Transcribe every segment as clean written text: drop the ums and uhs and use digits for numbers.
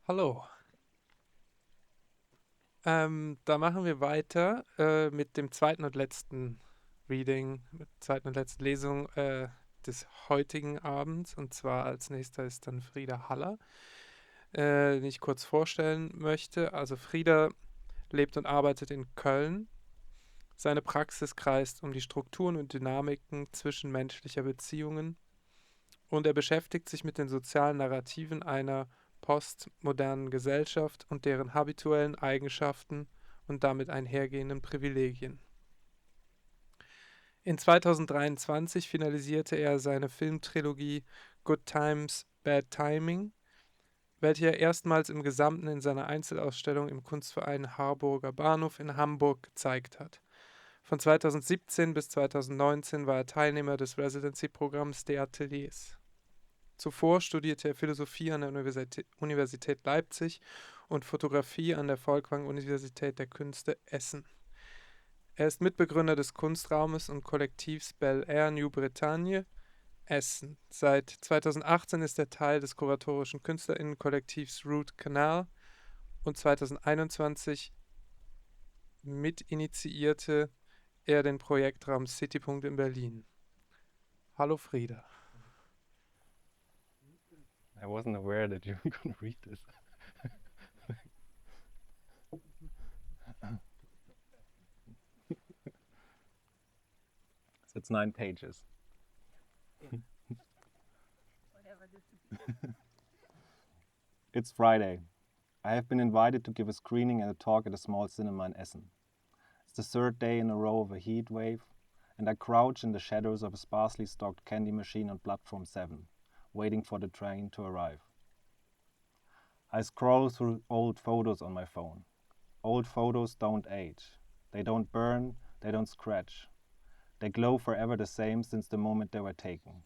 Hallo. Da machen wir weiter mit dem zweiten und letzten Reading, mit der zweiten und letzten Lesung des heutigen Abends. Und zwar als nächster ist dann Frieda Haller, den ich kurz vorstellen möchte. Also Frieda lebt und arbeitet in Köln. Seine Praxis kreist um die Strukturen und Dynamiken zwischenmenschlicher Beziehungen und er beschäftigt sich mit den sozialen Narrativen einer postmodernen Gesellschaft und deren habituellen Eigenschaften und damit einhergehenden Privilegien. In 2023 finalisierte er seine Filmtrilogie Good Times, Bad Timing, welche er erstmals im Gesamten in seiner Einzelausstellung im Kunstverein Harburger Bahnhof in Hamburg gezeigt hat. Von 2017 bis 2019 war er Teilnehmer des Residency-Programms De Ateliers. Zuvor studierte er Philosophie an der Universität Leipzig und Fotografie an der Folkwang-Universität der Künste Essen. Er ist Mitbegründer des Kunstraumes und Kollektivs Bel Air New Bretagne Essen. Seit 2018 ist er Teil des kuratorischen KünstlerInnen-Kollektivs Root Canal und 2021 mitinitiierte er den Projektraum Citypunkt in Berlin. Hallo Frieda. I wasn't aware that you were going to read this. So it's 9 pages. It's Friday. I have been invited to give a screening and a talk at a small cinema in Essen. It's the third day in a row of a heat wave, and I crouch in the shadows of a sparsely stocked candy machine on platform 7, waiting for the train to arrive. I scroll through old photos on my phone. Old photos don't age. They don't burn, they don't scratch. They glow forever the same since the moment they were taken.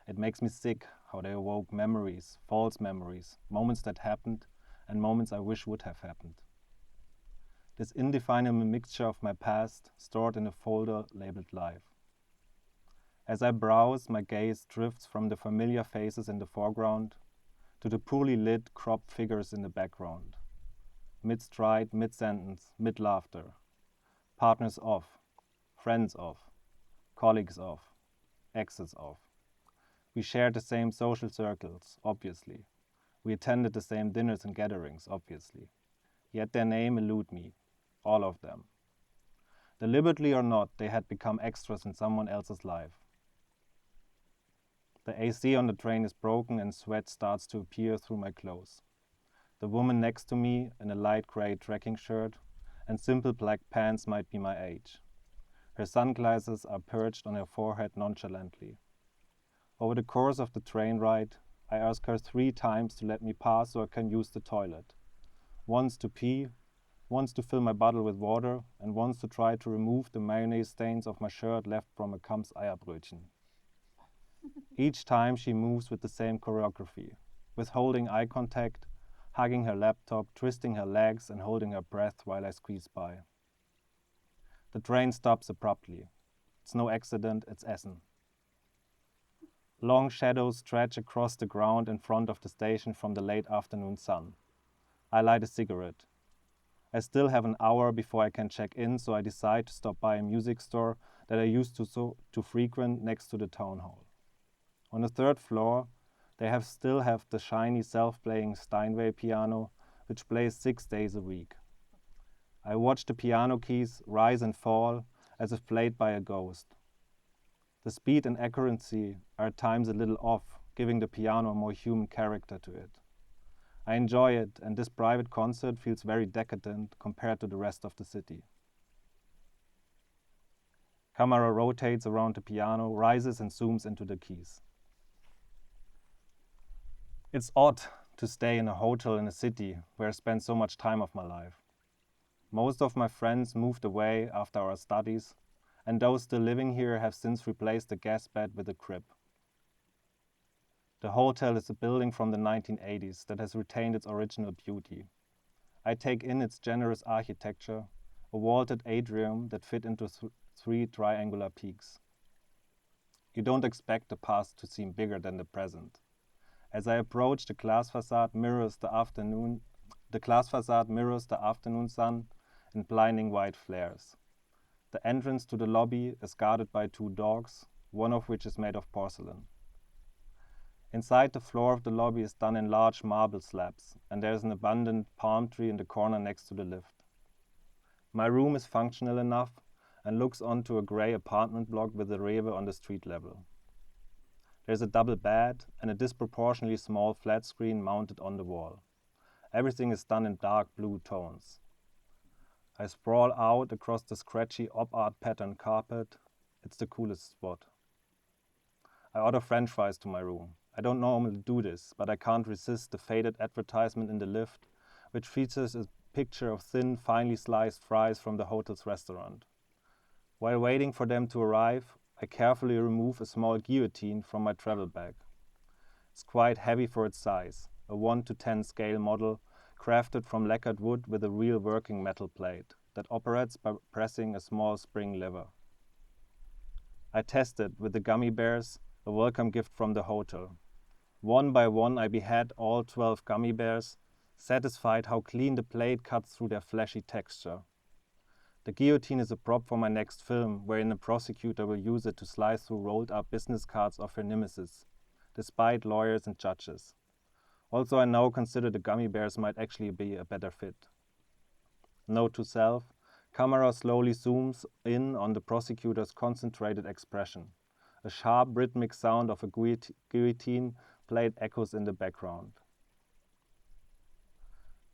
It makes me sick how they evoke memories, false memories, moments that happened and moments I wish would have happened. This indefinable mixture of my past stored in a folder labeled life. As I browse, my gaze drifts from the familiar faces in the foreground to the poorly lit, cropped figures in the background. Mid-stride, mid-sentence, mid-laughter. Partners off, friends off, colleagues off, exes off. We shared the same social circles, obviously. We attended the same dinners and gatherings, obviously. Yet their name elude me, all of them. Deliberately or not, they had become extras in someone else's life. The AC on the train is broken and sweat starts to appear through my clothes. The woman next to me in a light grey trekking shirt and simple black pants might be my age. Her sunglasses are perched on her forehead nonchalantly. Over the course of the train ride, I ask her 3 times to let me pass so I can use the toilet. Once to pee, once to fill my bottle with water, and once to try to remove the mayonnaise stains of my shirt left from a Kamps Eierbrötchen. Each time she moves with the same choreography, withholding eye contact, hugging her laptop, twisting her legs, and holding her breath while I squeeze by. The train stops abruptly. It's no accident, it's Essen. Long shadows stretch across the ground in front of the station from the late afternoon sun. I light a cigarette. I still have an hour before I can check in, so I decide to stop by a music store that I used to frequent next to the town hall. On the 3rd floor, they still have the shiny self-playing Steinway piano, which plays 6 days a week. I watch the piano keys rise and fall as if played by a ghost. The speed and accuracy are at times a little off, giving the piano a more human character to it. I enjoy it, and this private concert feels very decadent compared to the rest of the city. Camera rotates around the piano, rises and zooms into the keys. It's odd to stay in a hotel in a city where I spent so much time of my life. Most of my friends moved away after our studies, and those still living here have since replaced the guest bed with a crib. The hotel is a building from the 1980s that has retained its original beauty. I take in its generous architecture, a vaulted atrium that fit into 3 triangular peaks. You don't expect the past to seem bigger than the present. As I approach, the glass facade mirrors the afternoon sun in blinding white flares. The entrance to the lobby is guarded by 2 dogs, one of which is made of porcelain. Inside, the floor of the lobby is done in large marble slabs, and there is an abundant palm tree in the corner next to the lift. My room is functional enough and looks onto a grey apartment block with a Rewe on the street level. There's a double bed and a disproportionately small flat screen mounted on the wall. Everything is done in dark blue tones. I sprawl out across the scratchy op-art pattern carpet. It's the coolest spot. I order French fries to my room. I don't normally do this, but I can't resist the faded advertisement in the lift, which features a picture of thin, finely sliced fries from the hotel's restaurant. While waiting for them to arrive, I carefully remove a small guillotine from my travel bag. It's quite heavy for its size, a 1:10 scale model crafted from lacquered wood with a real working metal plate that operates by pressing a small spring lever. I test it with the gummy bears, a welcome gift from the hotel. One by one, I behead all 12 gummy bears, satisfied how clean the plate cuts through their fleshy texture. The guillotine is a prop for my next film, wherein a prosecutor will use it to slice through rolled-up business cards of her nemesis, despite lawyers and judges. Also, I now consider the gummy bears might actually be a better fit. Note to self, camera slowly zooms in on the prosecutor's concentrated expression. A sharp rhythmic sound of a guillotine blade echoes in the background.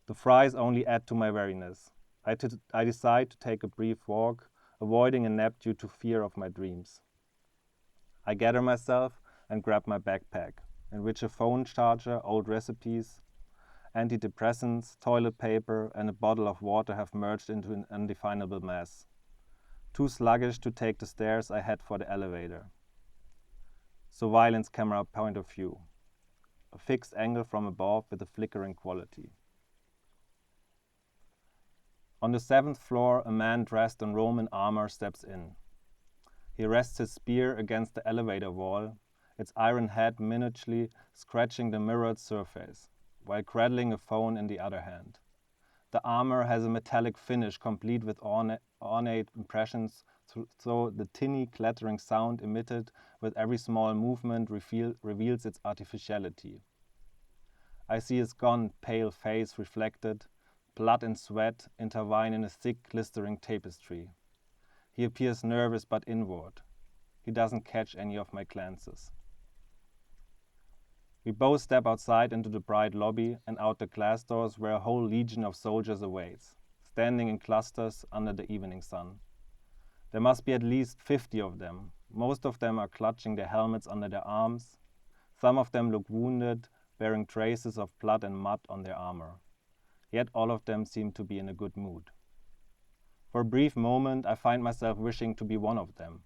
The fries only add to my weariness. I decide to take a brief walk, avoiding a nap due to fear of my dreams. I gather myself and grab my backpack, in which a phone charger, old recipes, antidepressants, toilet paper, and a bottle of water have merged into an undefinable mass. Too sluggish to take the stairs, I head for the elevator. Surveillance camera point of view. A fixed angle from above with a flickering quality. On the 7th floor, a man dressed in Roman armor steps in. He rests his spear against the elevator wall, its iron head minutely scratching the mirrored surface, while cradling a phone in the other hand. The armor has a metallic finish complete with ornate impressions, so the tinny clattering sound emitted with every small movement reveals its artificiality. I see his gaunt, pale face reflected. Blood and sweat intertwine in a thick, glistering tapestry. He appears nervous but inward. He doesn't catch any of my glances. We both step outside into the bright lobby and out the glass doors where a whole legion of soldiers awaits, standing in clusters under the evening sun. There must be at least 50 of them. Most of them are clutching their helmets under their arms. Some of them look wounded, bearing traces of blood and mud on their armor. Yet all of them seem to be in a good mood. For a brief moment, I find myself wishing to be one of them.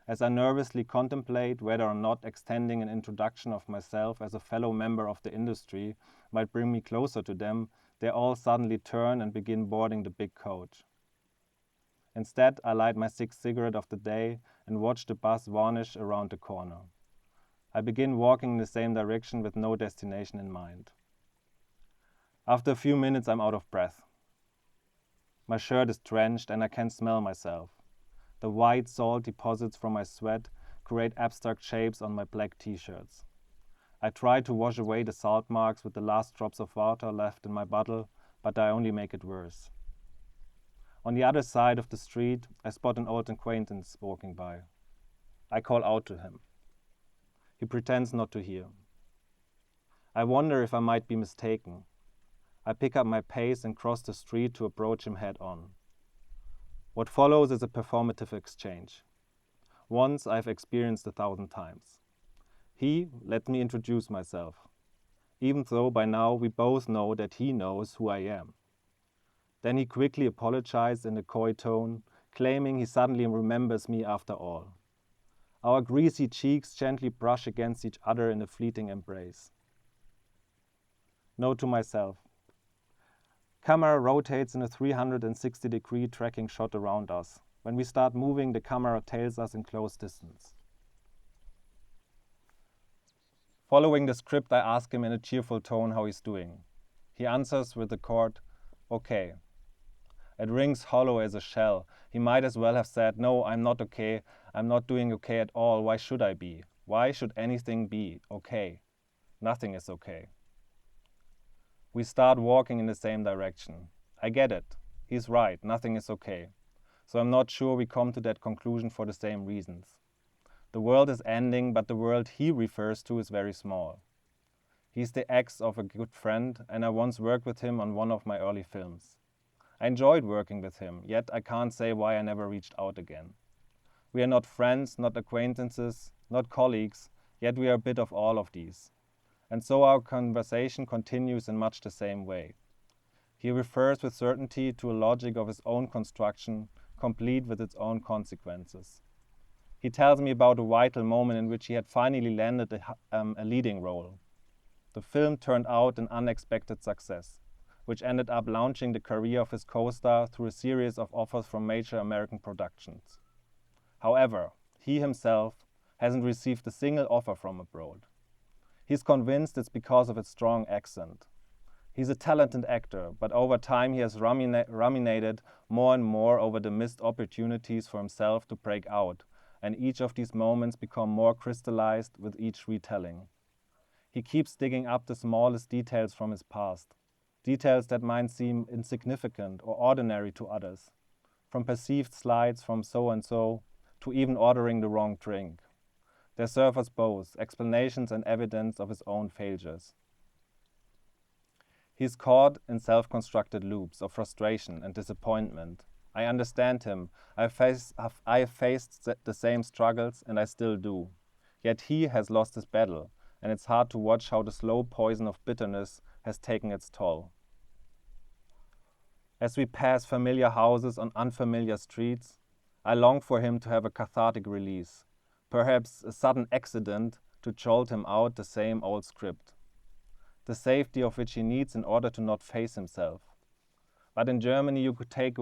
As I nervously contemplate whether or not extending an introduction of myself as a fellow member of the industry might bring me closer to them, they all suddenly turn and begin boarding the big coach. Instead, I light my 6th cigarette of the day and watch the bus vanish around the corner. I begin walking in the same direction with no destination in mind. After a few minutes, I'm out of breath. My shirt is drenched and I can smell myself. The white salt deposits from my sweat create abstract shapes on my black t-shirts. I try to wash away the salt marks with the last drops of water left in my bottle, but I only make it worse. On the other side of the street, I spot an old acquaintance walking by. I call out to him. He pretends not to hear. I wonder if I might be mistaken. I pick up my pace and cross the street to approach him head-on. What follows is a performative exchange. Once I've experienced 1,000 times. He let me introduce myself, even though by now we both know that he knows who I am. Then he quickly apologized in a coy tone, claiming he suddenly remembers me after all. Our greasy cheeks gently brush against each other in a fleeting embrace. Note to myself. Camera rotates in a 360-degree tracking shot around us. When we start moving, the camera tails us in close distance. Following the script, I ask him in a cheerful tone how he's doing. He answers with the chord, okay. It rings hollow as a shell. He might as well have said, no, I'm not okay. I'm not doing okay at all. Why should I be? Why should anything be okay? Nothing is okay. We start walking in the same direction. I get it. He's right. Nothing is okay. So I'm not sure we come to that conclusion for the same reasons. The world is ending, but the world he refers to is very small. He's the ex of a good friend, and I once worked with him on one of my early films. I enjoyed working with him, yet I can't say why I never reached out again. We are not friends, not acquaintances, not colleagues, yet we are a bit of all of these. And so our conversation continues in much the same way. He refers with certainty to a logic of his own construction, complete with its own consequences. He tells me about a vital moment in which he had finally landed a leading role. The film turned out an unexpected success, which ended up launching the career of his co-star through a series of offers from major American productions. However, he himself hasn't received a single offer from abroad. He's convinced it's because of its strong accent. He's a talented actor, but over time he has ruminated more and more over the missed opportunities for himself to break out, and each of these moments become more crystallized with each retelling. He keeps digging up the smallest details from his past, details that might seem insignificant or ordinary to others, from perceived slights from so-and-so to even ordering the wrong drink. They serve us both, explanations and evidence of his own failures. He is caught in self-constructed loops of frustration and disappointment. I understand him. I have faced the same struggles, and I still do. Yet he has lost his battle, and it's hard to watch how the slow poison of bitterness has taken its toll. As we pass familiar houses on unfamiliar streets, I long for him to have a cathartic release, perhaps a sudden accident to jolt him out the same old script, the safety of which he needs in order to not face himself. But in Germany you could take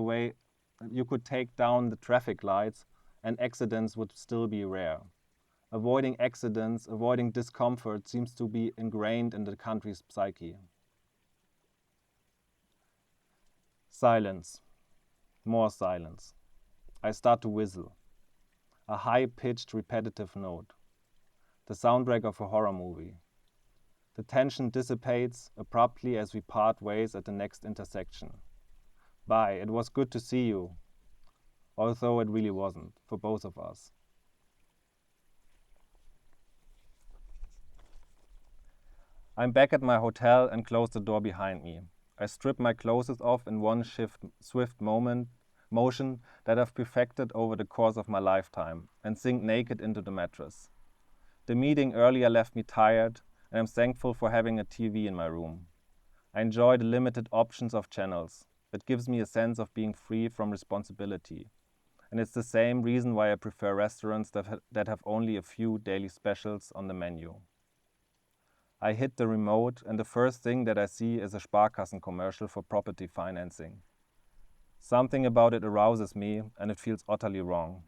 down the traffic lights and accidents would still be rare. Avoiding accidents, avoiding discomfort seems to be ingrained in the country's psyche. Silence. More silence. I start to whistle. A high-pitched, repetitive note. The soundtrack of a horror movie. The tension dissipates abruptly as we part ways at the next intersection. Bye, it was good to see you. Although it really wasn't, for both of us. I'm back at my hotel and close the door behind me. I strip my clothes off in one swift motion that I've perfected over the course of my lifetime, and sink naked into the mattress. The meeting earlier left me tired, and I'm thankful for having a TV in my room. I enjoy the limited options of channels. It gives me a sense of being free from responsibility. And it's the same reason why I prefer restaurants that have only a few daily specials on the menu. I hit the remote, and the first thing that I see is a Sparkassen commercial for property financing. Something about it arouses me, and it feels utterly wrong.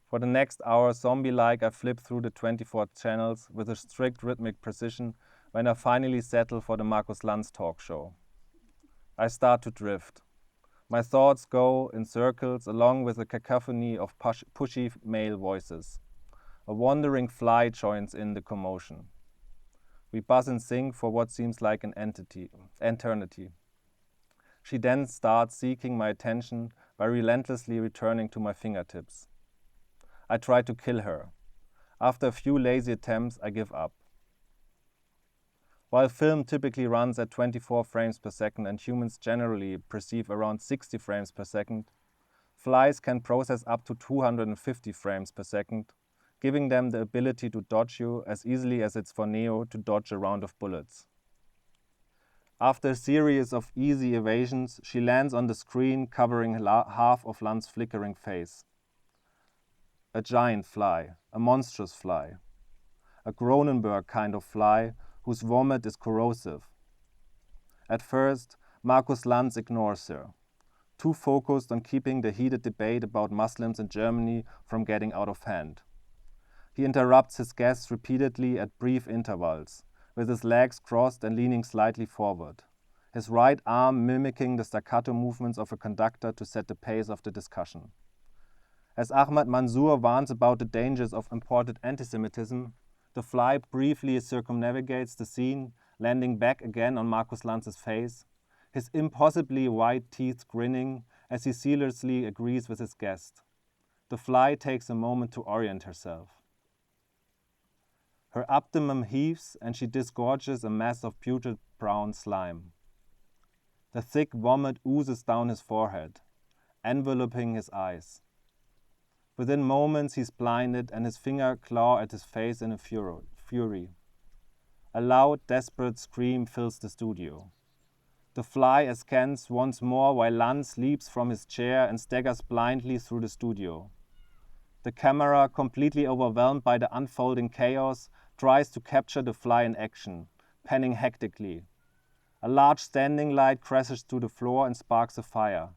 For the next hour, zombie-like, I flip through the 24 channels with a strict rhythmic precision when I finally settle for the Markus Lanz talk show. I start to drift. My thoughts go in circles along with a cacophony of pushy male voices. A wandering fly joins in the commotion. We buzz and sing for what seems like an eternity. She then starts seeking my attention by relentlessly returning to my fingertips. I try to kill her. After a few lazy attempts, I give up. While film typically runs at 24 frames per second and humans generally perceive around 60 frames per second, flies can process up to 250 frames per second, giving them the ability to dodge you as easily as it's for Neo to dodge a round of bullets. After a series of easy evasions, she lands on the screen covering half of Lanz's flickering face. A giant fly, a monstrous fly, a Cronenberg kind of fly whose vomit is corrosive. At first, Markus Lanz ignores her, too focused on keeping the heated debate about Muslims in Germany from getting out of hand. He interrupts his guests repeatedly at brief intervals, with his legs crossed and leaning slightly forward, his right arm mimicking the staccato movements of a conductor to set the pace of the discussion. As Ahmad Mansour warns about the dangers of imported antisemitism, the fly briefly circumnavigates the scene, landing back again on Markus Lanz's face, his impossibly white teeth grinning as he zealously agrees with his guest. The fly takes a moment to orient herself. Her abdomen heaves and she disgorges a mass of putrid brown slime. The thick vomit oozes down his forehead, enveloping his eyes. Within moments he's blinded and his fingers claw at his face in a fury. A loud, desperate scream fills the studio. The fly askance once more while Lanz leaps from his chair and staggers blindly through the studio. The camera, completely overwhelmed by the unfolding chaos, tries to capture the fly in action, panning hectically. A large standing light crashes to the floor and sparks a fire.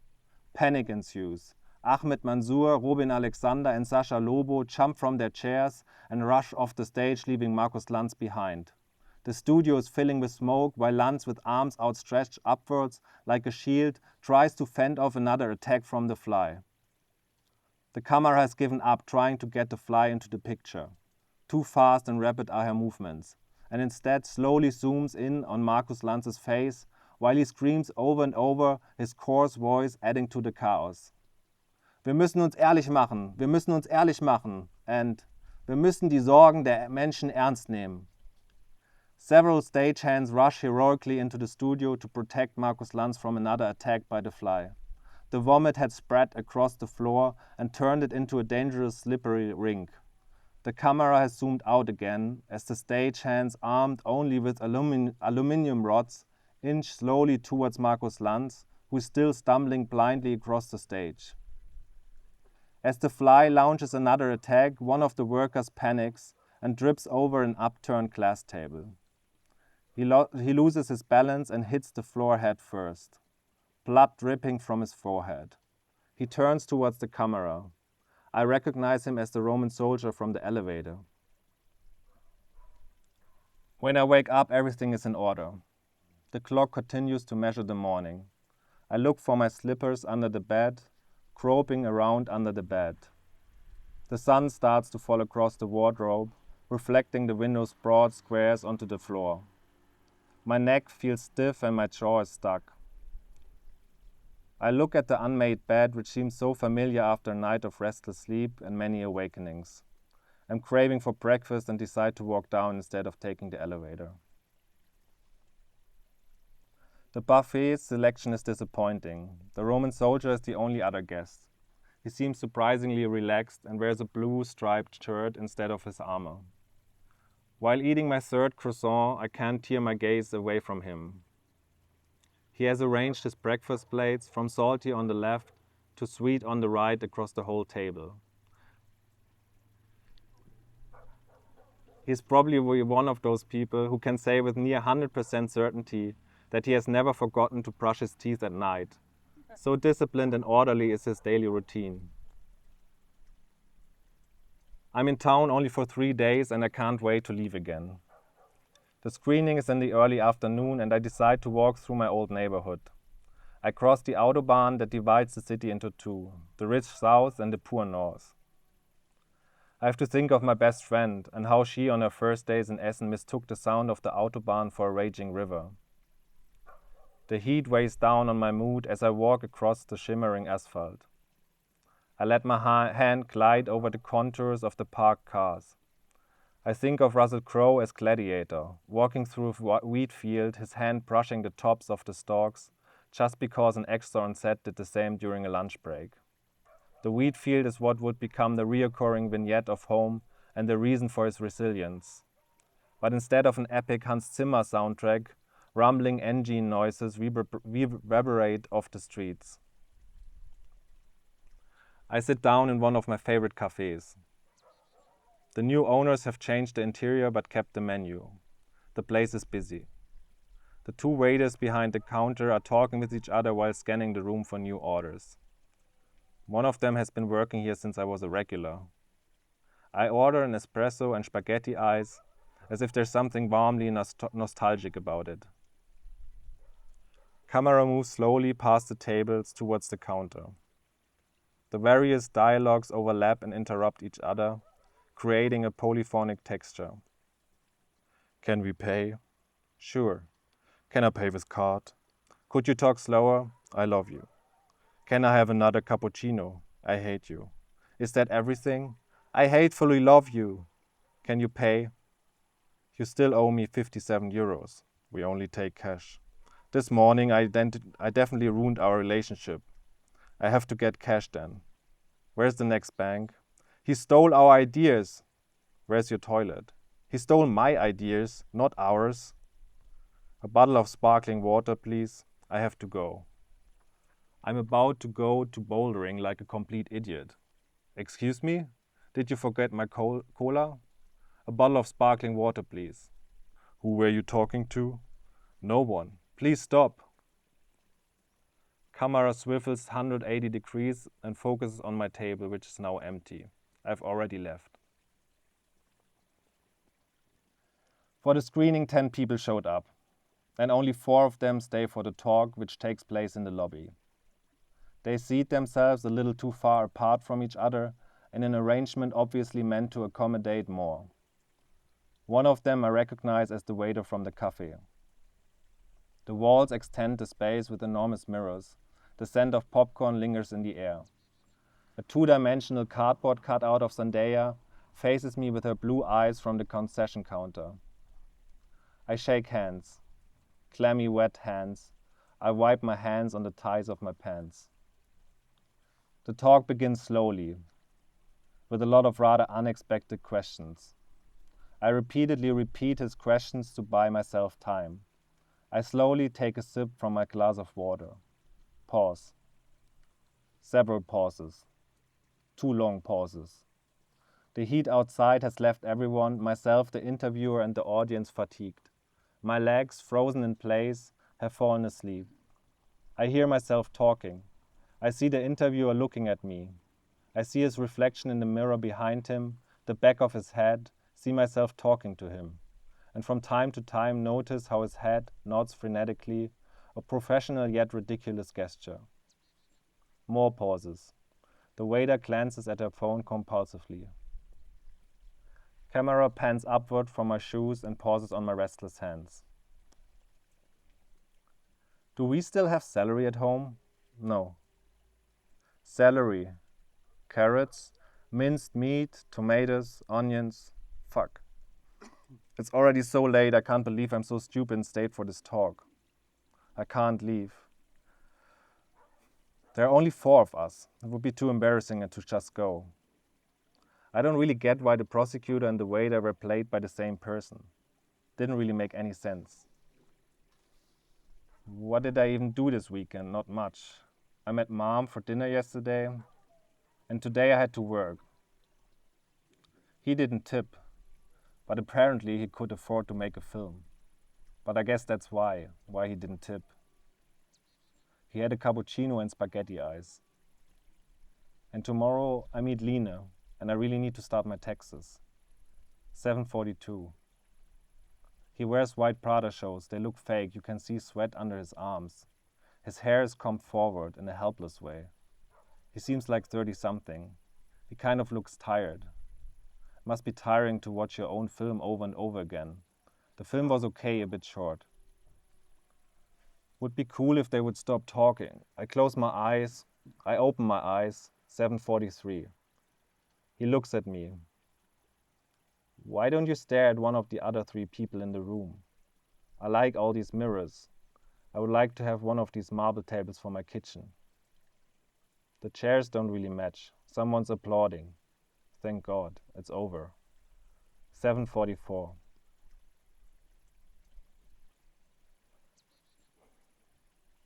Panic ensues. Ahmed Mansour, Robin Alexander and Sasha Lobo jump from their chairs and rush off the stage, leaving Markus Lanz behind. The studio is filling with smoke while Lanz, with arms outstretched upwards like a shield, tries to fend off another attack from the fly. The camera has given up trying to get the fly into the picture. Too fast and rapid are her movements, and instead slowly zooms in on Markus Lanz's face while he screams over and over, his coarse voice adding to the chaos. Wir müssen uns ehrlich machen, wir müssen uns ehrlich machen, and wir müssen die Sorgen der Menschen ernst nehmen. Several stagehands rush heroically into the studio to protect Markus Lanz from another attack by the fly. The vomit had spread across the floor and turned it into a dangerous slippery ring. The camera has zoomed out again as the stagehands, armed only with aluminium rods, inch slowly towards Markus Lanz, who is still stumbling blindly across the stage. As the fly launches another attack, one of the workers panics and trips over an upturned glass table. He loses his balance and hits the floor head first, blood dripping from his forehead. He turns towards the camera. I recognize him as the Roman soldier from the elevator. When I wake up, everything is in order. The clock continues to measure the morning. I look for my slippers under the bed, groping around under the bed. The sun starts to fall across the wardrobe, reflecting the window's broad squares onto the floor. My neck feels stiff and my jaw is stuck. I look at the unmade bed, which seems so familiar after a night of restless sleep and many awakenings. I'm craving for breakfast and decide to walk down instead of taking the elevator. The buffet selection is disappointing. The Roman soldier is the only other guest. He seems surprisingly relaxed and wears a blue striped shirt instead of his armor. While eating my third croissant, I can't tear my gaze away from him. He has arranged his breakfast plates from salty on the left to sweet on the right across the whole table. He's probably one of those people who can say with near 100% certainty that he has never forgotten to brush his teeth at night. So disciplined and orderly is his daily routine. I'm in town only for 3 days and I can't wait to leave again. The screening is in the early afternoon and I decide to walk through my old neighborhood. I cross the Autobahn that divides the city into two, the rich south and the poor north. I have to think of my best friend and how she on her first days in Essen mistook the sound of the Autobahn for a raging river. The heat weighs down on my mood as I walk across the shimmering asphalt. I let my hand glide over the contours of the parked cars. I think of Russell Crowe as Gladiator, walking through a wheat field, his hand brushing the tops of the stalks, just because an extra on set did the same during a lunch break. The wheat field is what would become the reoccurring vignette of Home and the reason for his resilience. But instead of an epic Hans Zimmer soundtrack, rumbling engine noises reverberate off the streets. I sit down in one of my favorite cafes. The new owners have changed the interior but kept the menu. The place is busy. The two waiters behind the counter are talking with each other while scanning the room for new orders. One of them has been working here since I was a regular. I order an espresso and spaghetti ice, as if there's something warmly nostalgic about it. Camera moves slowly past the tables towards the counter. The various dialogues overlap and interrupt each other, creating a polyphonic texture. Can we pay? Sure. Can I pay with card? Could you talk slower? I love you. Can I have another cappuccino? I hate you. Is that everything? I hatefully love you. Can you pay? You still owe me 57 euros. We only take cash. This morning I definitely ruined our relationship. I have to get cash then. Where's the next bank? He stole our ideas. Where's your toilet? He stole my ideas, not ours. A bottle of sparkling water, please. I have to go. I'm about to go to bouldering like a complete idiot. Excuse me? Did you forget my cola? A bottle of sparkling water, please. Who were you talking to? No one. Please stop. Camera swivels 180 degrees and focuses on my table, which is now empty. I've already left. For the screening, 10 people showed up, and only 4 of them stay for the talk, which takes place in the lobby. They seat themselves a little too far apart from each other in an arrangement obviously meant to accommodate more. One of them I recognize as the waiter from the cafe. The walls extend the space with enormous mirrors. The scent of popcorn lingers in the air. A 2-dimensional cardboard cutout of Zendaya faces me with her blue eyes from the concession counter. I shake hands. Clammy, wet hands. I wipe my hands on the ties of my pants. The talk begins slowly, with a lot of rather unexpected questions. I repeatedly repeat his questions to buy myself time. I slowly take a sip from my glass of water. Pause. Several pauses. 2 long pauses. The heat outside has left everyone, myself, the interviewer, and the audience, fatigued. My legs, frozen in place, have fallen asleep. I hear myself talking. I see the interviewer looking at me. I see his reflection in the mirror behind him, the back of his head, see myself talking to him, and from time to time notice how his head nods frenetically, a professional yet ridiculous gesture. More pauses. The waiter glances at her phone compulsively. Camera pans upward from my shoes and pauses on my restless hands. Do we still have celery at home? No. Celery, carrots, minced meat, tomatoes, onions. Fuck. It's already so late, I can't believe I'm so stupid and stayed for this talk. I can't leave. There are only 4 of us. It would be too embarrassing to just go. I don't really get why the prosecutor and the waiter were played by the same person. Didn't really make any sense. What did I even do this weekend? Not much. I met Mom for dinner yesterday, and today I had to work. He didn't tip, but apparently he could afford to make a film. But I guess that's why he didn't tip. He had a cappuccino and spaghetti ice. And tomorrow I meet Lina, and I really need to start my taxes. 7:42. He wears white Prada shoes. They look fake. You can see sweat under his arms. His hair is combed forward in a helpless way. He seems like 30-something. He kind of looks tired. It must be tiring to watch your own film over and over again. The film was okay, a bit short. Would be cool if they would stop talking. I close my eyes. I open my eyes. 7:43. He looks at me. Why don't you stare at one of the other 3 people in the room? I like all these mirrors. I would like to have one of these marble tables for my kitchen. The chairs don't really match. Someone's applauding. Thank God, it's over. 7:44.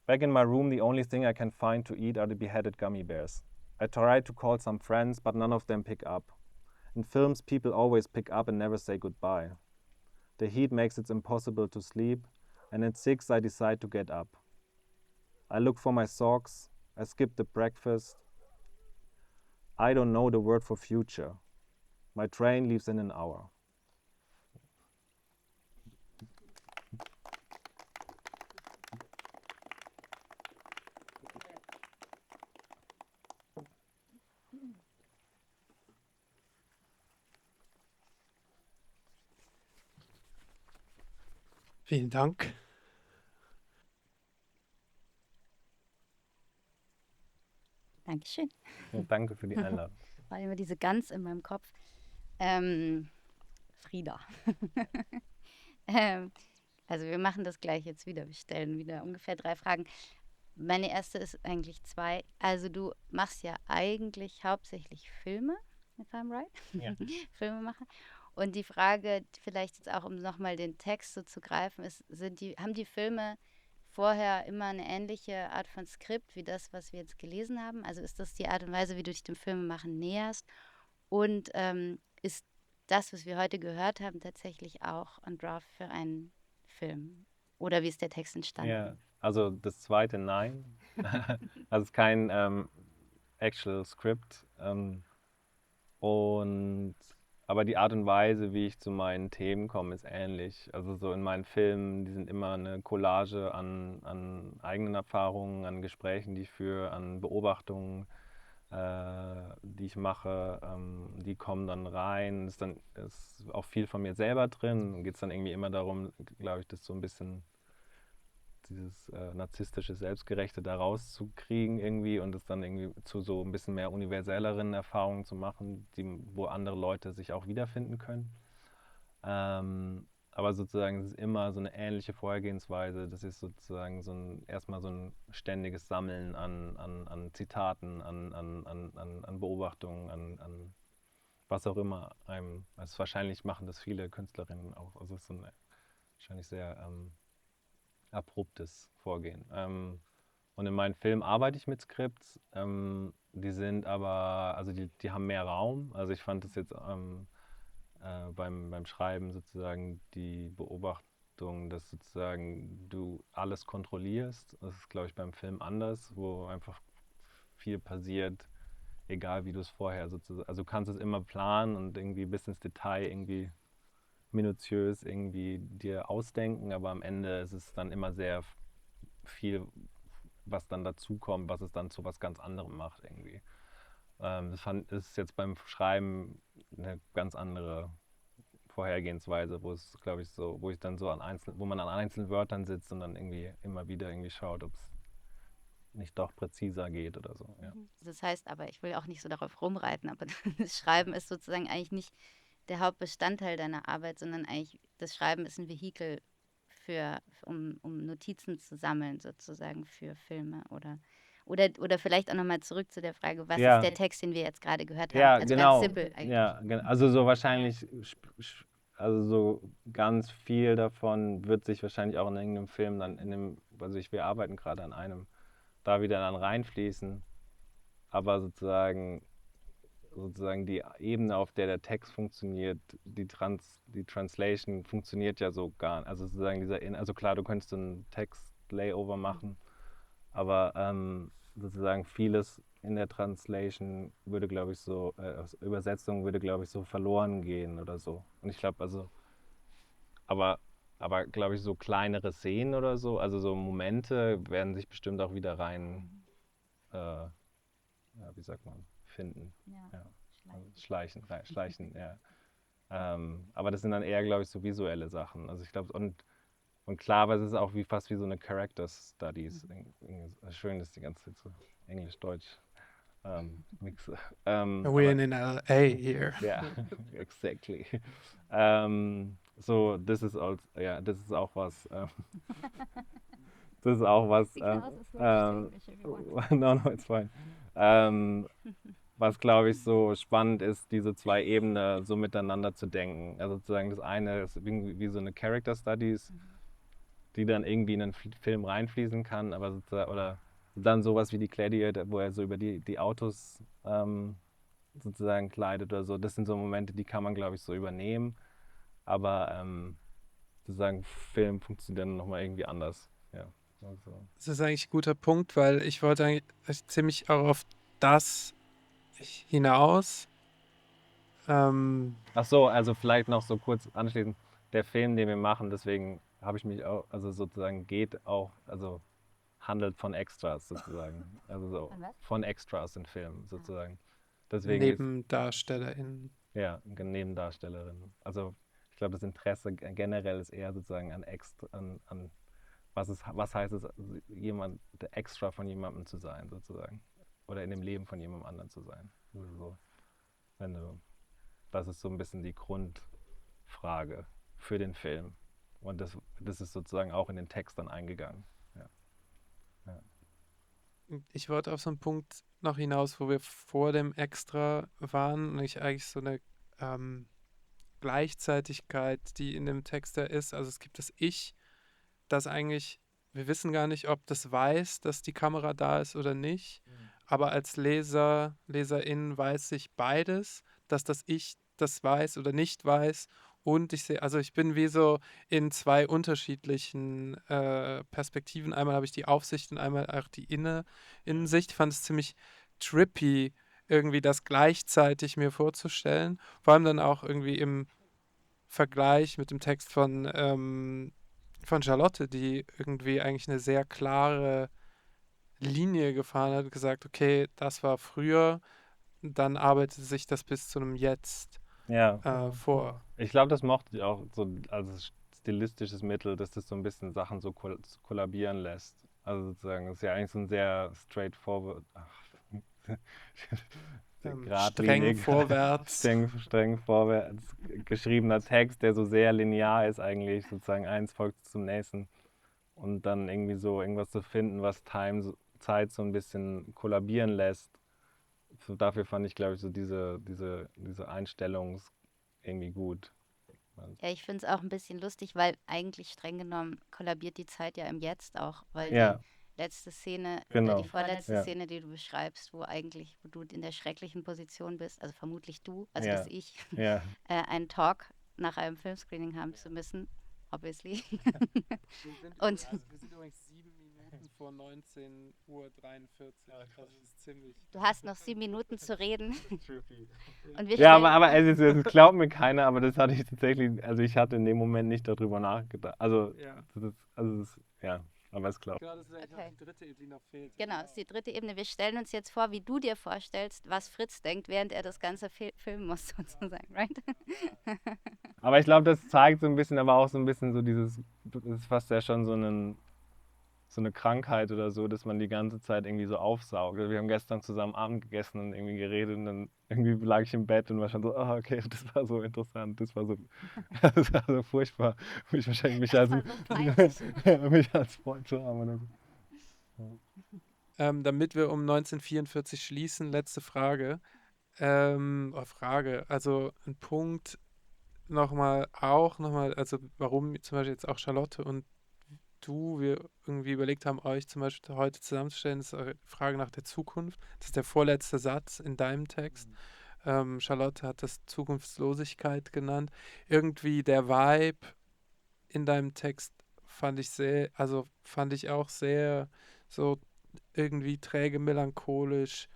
Back in my room, the only thing I can find to eat are the beheaded gummy bears. I try to call some friends, but none of them pick up. In films, people always pick up and never say goodbye. The heat makes it impossible to sleep, and at 6 I decide to get up. I look for my socks. I skip the breakfast. I don't know the word for future. My train leaves in an hour. Vielen Dank. Dankeschön. Ja, danke für die Einladung. War immer diese Gans in meinem Kopf. Frieda. Also wir machen das gleich jetzt wieder. Wir stellen wieder ungefähr 3 Fragen. Meine erste ist eigentlich 2. Also du machst ja eigentlich hauptsächlich Filme, if I'm right? Ja. Filmemacher. Und die Frage, vielleicht jetzt auch, um nochmal den Text so zu greifen, ist, haben die Filme vorher immer eine ähnliche Art von Skript wie das, was wir jetzt gelesen haben? Also ist das die Art und Weise, wie du dich dem Filmemachen näherst? Und ist das, was wir heute gehört haben, tatsächlich auch ein Draft für einen Film? Oder wie ist der Text entstanden? Ja, also das zweite nein. Also es ist kein actual Script. Aber die Art und Weise, wie ich zu meinen Themen komme, ist ähnlich. Also so in meinen Filmen, die sind immer eine Collage an eigenen Erfahrungen, an Gesprächen, die ich führe, an Beobachtungen, die ich mache. Die kommen dann rein. Ist auch viel von mir selber drin. Geht es dann irgendwie immer darum, glaube ich, das so ein bisschen dieses narzisstische, selbstgerechte da rauszukriegen irgendwie und es dann irgendwie zu so ein bisschen mehr universelleren Erfahrungen zu machen, wo andere Leute sich auch wiederfinden können. Aber sozusagen es ist immer so eine ähnliche Vorgehensweise. Das ist sozusagen erstmal so ein ständiges Sammeln an Zitaten, an Beobachtungen, an was auch immer einem. Also wahrscheinlich machen das viele Künstlerinnen auch. Also es ist so ein wahrscheinlich sehr abruptes Vorgehen. Und in meinen Filmen arbeite ich mit Skripts. Die sind aber, also die haben mehr Raum. Also ich fand das jetzt beim Schreiben sozusagen die Beobachtung, dass sozusagen du alles kontrollierst. Das ist, glaube ich, beim Film anders, wo einfach viel passiert, egal wie du es vorher sozusagen, also du kannst es immer planen und irgendwie bis ins Detail irgendwie minutiös irgendwie dir ausdenken, aber am Ende ist es dann immer sehr viel, was dann dazukommt, was es dann zu was ganz anderem macht irgendwie. Ist jetzt beim Schreiben eine ganz andere Vorhergehensweise, wo es, glaube ich, so, wo ich dann so wo man an einzelnen Wörtern sitzt und dann irgendwie immer wieder irgendwie schaut, ob es nicht doch präziser geht oder so. Ja. Das heißt aber, ich will auch nicht so darauf rumreiten, aber das Schreiben ist sozusagen eigentlich nicht der Hauptbestandteil deiner Arbeit, sondern eigentlich das Schreiben ist ein Vehikel um Notizen zu sammeln, sozusagen für Filme oder vielleicht auch nochmal zurück zu der Frage, was ist der Text, den wir jetzt gerade gehört haben? Ja, Also genau. ganz simpel eigentlich. Ja, also so wahrscheinlich, also so ganz viel davon wird sich wahrscheinlich auch in irgendeinem Film dann wir arbeiten gerade an einem, da wieder dann reinfließen. Aber sozusagen die Ebene, auf der der Text funktioniert, die Translation funktioniert ja so gar nicht. Also sozusagen also klar, du könntest einen Text-Layover machen, aber sozusagen vieles in der Translation würde, glaube ich, Übersetzung würde, glaube ich, so verloren gehen oder so. Und ich glaube, also, aber glaube ich, so kleinere Szenen oder so, also so Momente werden sich bestimmt auch wieder rein, wie sagt man, finden. Ja. Schleichen, ja. Aber das sind dann eher, glaube ich, so visuelle Sachen. Also ich glaube, und klar, aber es ist auch fast wie so eine Character Studies. Schön, dass die ganze Zeit so Englisch-Deutsch mixe. We're in LA here. Ja, exactly. So, das ist auch was. Das ist auch was. No, it's fine. Was, glaube ich, so spannend ist, diese 2 Ebenen so miteinander zu denken. Also sozusagen das eine ist irgendwie wie so eine Character Studies, die dann irgendwie in einen Film reinfließen kann, aber oder dann sowas wie die Gladiator, wo er so über die Autos sozusagen kleidet oder so. Das sind so Momente, die kann man, glaube ich, so übernehmen, aber sozusagen Film funktioniert dann nochmal irgendwie anders. Ja, also. Das ist eigentlich ein guter Punkt, weil ich wollte eigentlich ziemlich auch auf das hinaus. Ach so, also vielleicht noch so kurz anschließend, der Film, den wir machen, deswegen habe ich mich auch, also sozusagen geht auch, also handelt von Extras sozusagen, also so Von was? von Extras in Filmen sozusagen. Deswegen ist, NebendarstellerInnen. ja, Nebendarstellerin. Also ich glaube, das Interesse generell ist eher sozusagen an was heißt es, also jemand, der Extra von jemandem zu sein sozusagen. Oder in dem Leben von jemandem anderen zu sein. Also so, wenn du, das ist so ein bisschen die Grundfrage für den Film. Und das ist sozusagen auch in den Text dann eingegangen. Ja, ja. Ich wollte auf so einen Punkt noch hinaus, wo wir vor dem Extra waren und ich eigentlich so eine ähm, Gleichzeitigkeit, die in dem Text da ist. Also es gibt das Ich, das eigentlich, wir wissen gar nicht, ob das weiß, dass die Kamera da ist oder nicht. Aber als Leser, Leserin weiß ich beides, dass das Ich das weiß oder nicht weiß. Und ich sehe, also ich bin wie so in zwei unterschiedlichen Perspektiven. Einmal habe ich die Aufsicht und einmal auch die Innensicht. Ich fand es ziemlich trippy, irgendwie das gleichzeitig mir vorzustellen. Vor allem dann auch irgendwie im Vergleich mit dem Text von Charlotte, die irgendwie eigentlich eine sehr klare Linie gefahren hat, gesagt, okay, das war früher, dann arbeitet sich das bis zu einem Jetzt Ja, vor. ich glaube, das mochte ich auch so als stilistisches Mittel, dass das so ein bisschen Sachen so kollabieren lässt. Also sozusagen, das ist ja eigentlich so ein sehr straightforward, Streng geradlinig, vorwärts. streng vorwärts geschriebener Text, der so sehr linear ist eigentlich, sozusagen eins folgt zum nächsten. Und dann irgendwie so irgendwas zu finden, was Zeit so ein bisschen kollabieren lässt. So, dafür fand ich, glaube ich, so diese Einstellung irgendwie gut. Ja, ich finde es auch ein bisschen lustig, weil eigentlich streng genommen kollabiert die Zeit ja im Jetzt auch, weil die Ja, letzte Szene oder die genau. vorletzte Ja, Szene, die du beschreibst, wo du in der schrecklichen Position bist, also vermutlich du, also das ja, Ich, ja. einen Talk nach einem Filmscreening haben zu müssen, obviously. Und Wir sind übrigens 7 Minuten vor 19:43 Uhr. Das ist ziemlich. du hast noch 7 Minuten zu reden und wir Ja, stellen, aber es glaubt mir keiner, aber das hatte ich tatsächlich, also ich hatte in dem Moment nicht darüber nachgedacht. Also, Ja. ja, aber es glaubt. Genau, das ist eigentlich auch okay, die dritte Idee, die noch fehlt. genau, das ist die dritte Ebene. Wir stellen uns jetzt vor, wie du dir vorstellst, was Fritz denkt, während er das Ganze filmen muss, sozusagen, right? Aber ich glaube, das zeigt so ein bisschen, aber auch so ein bisschen so das ist fast ja schon so eine Krankheit oder so, dass man die ganze Zeit irgendwie so aufsaugt. Also wir haben gestern zusammen Abend gegessen und irgendwie geredet und dann irgendwie lag ich im Bett und war schon so, ah, okay, das war so interessant, das war so furchtbar, mich wahrscheinlich Das war so peinlich. mich als Freund zu haben oder so. Damit wir um 1944 schließen, letzte Frage. Also ein Punkt nochmal, also warum zum Beispiel jetzt auch Charlotte und wir irgendwie überlegt haben, euch zum Beispiel heute zusammenzustellen, ist eure Frage nach der Zukunft. Das ist der vorletzte Satz in deinem Text. Charlotte hat das Zukunftslosigkeit genannt. Irgendwie der Vibe in deinem Text fand ich auch sehr so irgendwie träge, melancholisch.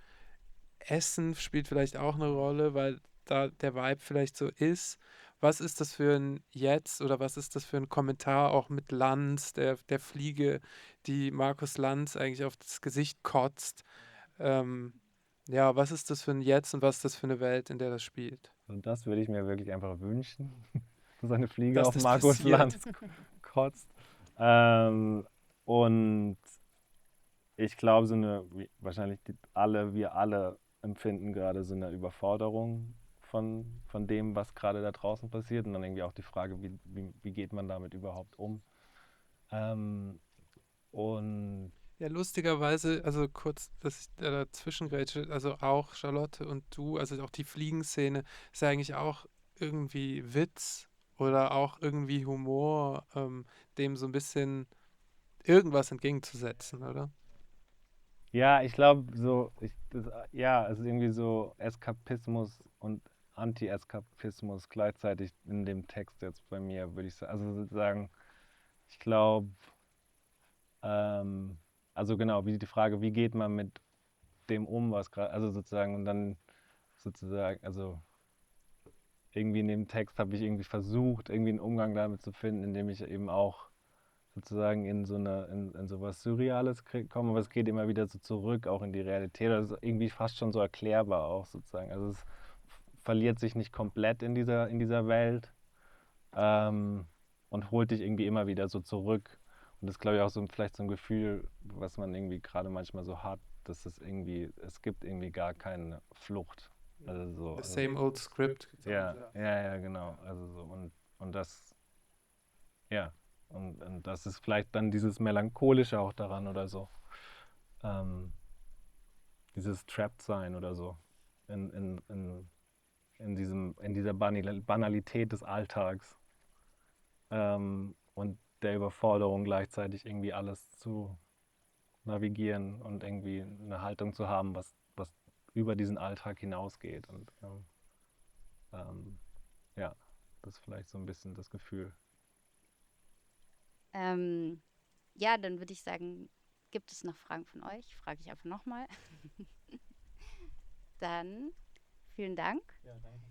Essen spielt vielleicht auch eine Rolle, weil da der Vibe vielleicht so ist. Was ist das für ein Jetzt oder was ist das für ein Kommentar auch mit Lanz, der Fliege, die Markus Lanz eigentlich auf das Gesicht kotzt? Ähm, ja, was ist das für ein Jetzt und was ist das für eine Welt, in der das spielt? Und das würde ich mir wirklich einfach wünschen, dass eine Fliege Dass auf das Markus passiert. Lanz kotzt. Ähm, und ich glaube, wahrscheinlich wir alle empfinden gerade so eine Überforderung von dem, was gerade da draußen passiert. Und dann irgendwie auch die Frage, wie geht man damit überhaupt um? Ähm, und Ja, lustigerweise, also kurz, dass ich da dazwischen grätsche, also auch Charlotte und du, also auch die Fliegenszene, ist ja eigentlich auch irgendwie Witz oder auch irgendwie Humor, dem so ein bisschen irgendwas entgegenzusetzen, oder? ja, ich glaube, ja, es ist irgendwie so Eskapismus und Anti-Eskapismus gleichzeitig in dem Text jetzt bei mir, würde ich sagen. Also sozusagen, ich glaube, ähm, also genau, wie die Frage, wie geht man mit dem um, was gerade, also sozusagen, und dann sozusagen, also irgendwie in dem Text habe ich irgendwie versucht, irgendwie einen Umgang damit zu finden, indem ich eben auch sozusagen in sowas Surreales komme, aber es geht immer wieder so zurück, auch in die Realität. Das ist irgendwie fast schon so erklärbar auch sozusagen. Also es verliert sich nicht komplett in dieser Welt und holt dich irgendwie immer wieder so zurück. Und das ist, glaube ich, auch so vielleicht so ein Gefühl, was man irgendwie gerade manchmal so hat, dass es gibt irgendwie gar keine Flucht. Also so, The same old script. ja, genau. Also so, und das, ja, und das ist vielleicht dann dieses Melancholische auch daran oder so. Dieses Trapped-Sein oder so. In dieser Banalität des Alltags. Und der Überforderung gleichzeitig irgendwie alles zu navigieren und irgendwie eine Haltung zu haben, was über diesen Alltag hinausgeht. Und ja, das ist vielleicht so ein bisschen das Gefühl. Ja, dann würde ich sagen, gibt es noch Fragen von euch? Frage ich einfach nochmal. Dann vielen Dank. Ja, danke.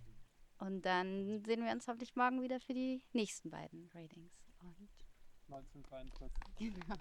Und dann sehen wir uns hoffentlich morgen wieder für die nächsten beiden Ratings. Und 1943. genau.